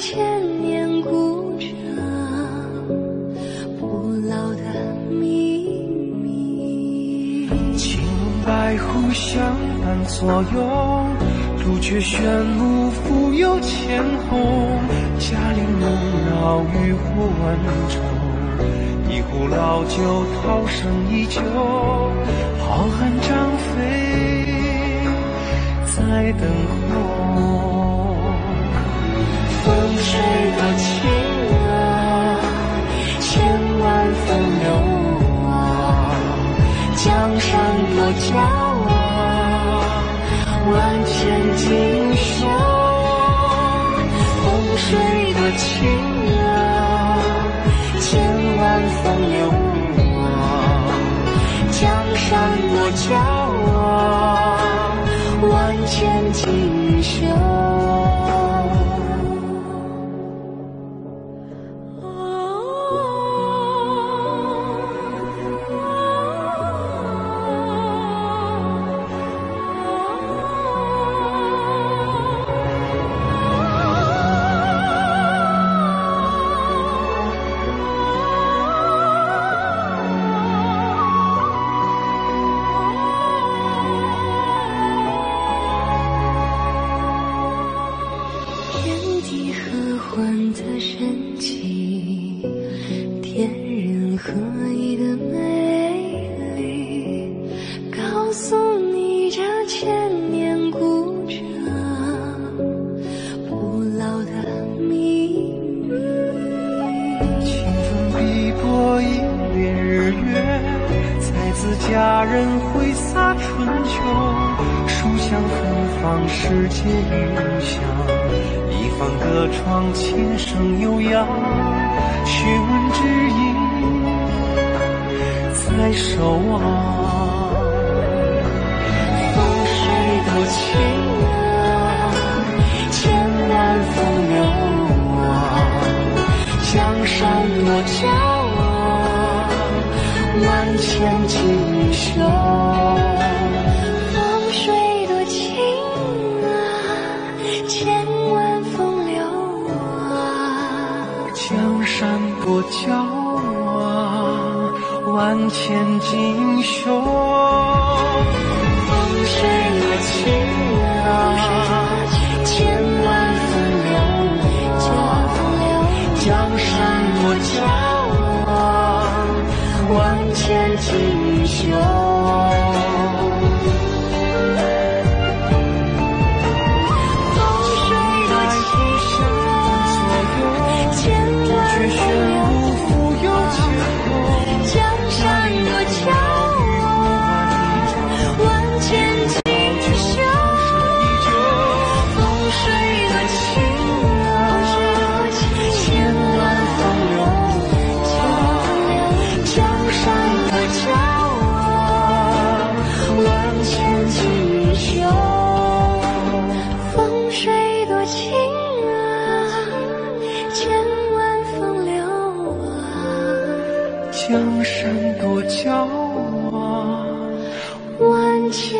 千年古镇，不老的秘密。青龙白虎相伴左右，朱雀玄武福有千红。嘉陵梦绕渔户万愁，一壶老酒涛声依旧。好汉张飞在等候，风水多情啊，千万风流啊，江山多骄啊，万千锦绣。风水多情啊，千万风流啊，江山多骄啊，万千锦绣。的神奇，天人合一的美丽，告诉你这千年古镇不老的秘密。清风碧波映连日月，才子佳人挥洒春秋。书香芬芳世界云香，一方歌窗琴声悠扬，学问知音在守望。风水多情啊，千万风流啊，江山多骄啊，万千锦绣。风水多情啊，千万风流啊，江山多骄啊，万千锦绣。风水多情啊，千万风流，江山多骄啊，万千锦绣。江山多骄啊，万千